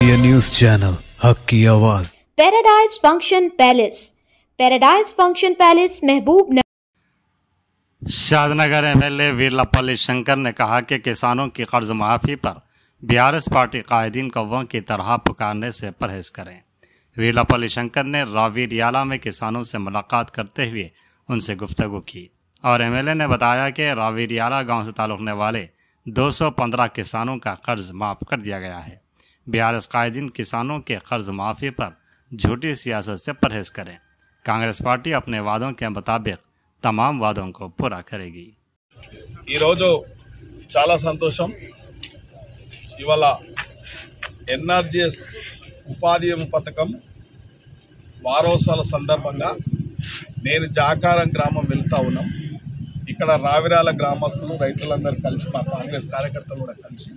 ये news channel हक की आवाज़। Paradise function palace. Paradise function palace महबूब नगर। शादनगर एमएलए वीरलपल्ली शंकर ने कहा कि किसानों की कर्ज माफ़ी पर बीआरएस पार्टी कायदीन कौवों की तरह पुकारने से परहेज करें। वीरलपल्ली शंकर ने रावी रियाला में किसानों से मुलाकात करते हुए उनसे गुफ्तगू की और एमएलए ने बताया कि रावी रियाला गाँव से ताल्लुक़ने वाले 215 किसानों का कर्ज माफ़ कर दिया गया है। बीआरएस कायदीन किसानों के कर्ज माफ़ी पर झूठी सियासत से परहेज करें। कांग्रेस पार्टी अपने वादों के मुताबिक तमाम वादों को पूरा करेगी। చాలా సంతోషం ఇవాళ ఎన్ఆర్జీఎస్ ఉపాధి పథకం వారోత్సవాల సందర్భంగా నేను జాకారం గ్రామం వెళ్తా ఉన్నాం। ఇక్కడ రావిరాల గ్రామస్తులు రైతులందరూ కలిసి మా కాంగ్రెస్ కార్యకర్తలు కూడా కలిసి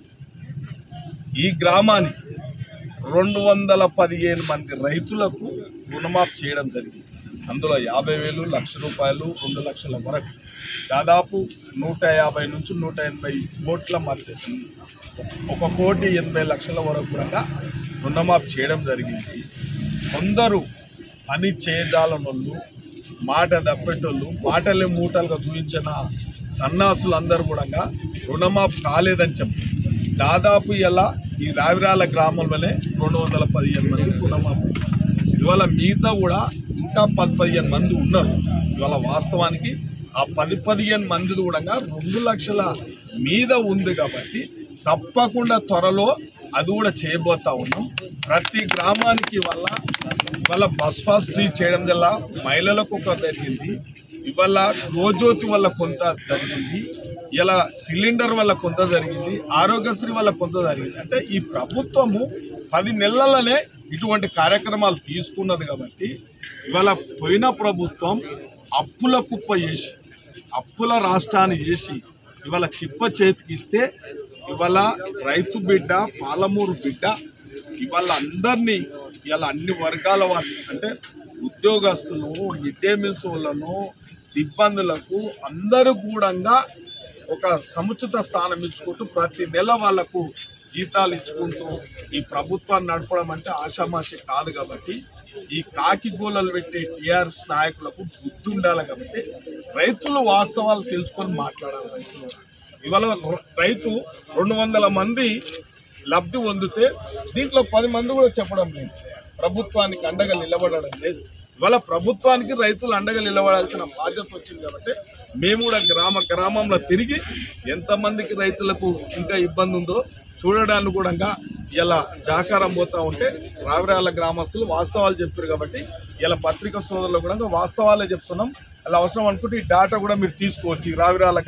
ఈ గ్రామానికి 215 మంది రైతులకు రుణమాఫీ చేయడం జరిగింది। అందులో 50,000 లక్ష రూపాయలు 2 లక్షల వరకు దాదాపు 150 నుంచి 180 కోట్ల మధ్య 1,80,00,000 వరకు కూడా రుణమాఫీ చేయడం జరిగింది। కొందరు పని చేయజాలనోళ్ళు మాట దప్పెటోళ్ళు మాటలే మూటలుగా చూపించిన సన్నాసులందరూ కూడా రుణమాఫీ కాలేదని చెప్పి దాదాపు ఇలా ఈ రావిరాల గ్రామంలోనే 215 మంది రుణమాఫీ। ఇవాళ మిగతా కూడా ఇంకా 10-15 మంది ఉన్నారు। ఇవాళ వాస్తవానికి ఆ 10-15 మంది కూడా 2 లక్షల మీద ఉంది కాబట్టి తప్పకుండా త్వరలో అది కూడా చేయబోతా ఉన్నాం। ప్రతి గ్రామానికి ఇవాళ బస్ పాస్ ఫ్రీ చేయడం వల్ల మహిళలకు ఒక జరిగింది, ఇవాళ గోజ్యోతి వల్ల కొంత జరిగింది, ఇలా సిలిండర్ వల్ల కొంత జరిగింది, ఆరోగ్యశ్రీ వల్ల కొంత జరిగింది। అంటే ఈ ప్రభుత్వము 10 నెలలనే ఇటువంటి కార్యక్రమాలు తీసుకున్నది కాబట్టి ఇవాళ పోయిన ప్రభుత్వం అప్పుల కుప్ప చేసి అప్పుల రాష్ట్రాన్ని చేసి ఇవాళ చిప్ప చేతికిస్తే ఇవాళ రైతు బిడ్డ పాలమూరు బిడ్డ ఇవాళ అందరినీ ఇవాళ అన్ని వర్గాల వాళ్ళు అంటే ఉద్యోగస్తులు మిడ్ డే మీల్స్ వాళ్ళను సిబ్బందులకు అందరూ కూడా ఒక సముచిత స్థానం ఇచ్చుకుంటూ ప్రతి నెల వాళ్లకు జీతాలు ఇచ్చుకుంటూ ఈ ప్రభుత్వాన్ని నడపడం అంటే ఆషామాషి కాదు కాబట్టి ఈ కాకి గోళలు పెట్టే టీఆర్ఎస్ నాయకులకు బుద్ధి ఉండాలి కాబట్టి రైతులు వాస్తవాలు తెలుసుకొని మాట్లాడాలి। రైతులు ఇవాళ రైతు 200 మంది లబ్ధి పొందితే దీంట్లో 10 మంది కూడా చెప్పడం లేదు, ప్రభుత్వానికి అండగా నిలబడడం లేదు। ఇవాళ ప్రభుత్వానికి రైతులు అండగా నిలబడాల్సిన బాధ్యత వచ్చింది కాబట్టి మేము కూడా గ్రామంలో తిరిగి ఎంతమందికి రైతులకు ఇంకా ఇబ్బంది ఉందో చూడడానికి కూడా ఇలా జాకారం పోతా ఉంటే రావిరాల గ్రామస్తులు వాస్తవాలు చెప్పారు కాబట్టి ఇలా పత్రికా సోదరులు కూడా వాస్తవాలే చెప్తున్నాం। అలా అవసరం అనుకుంటే ఈ డాటా కూడా మీరు తీసుకోవచ్చు రావిరాల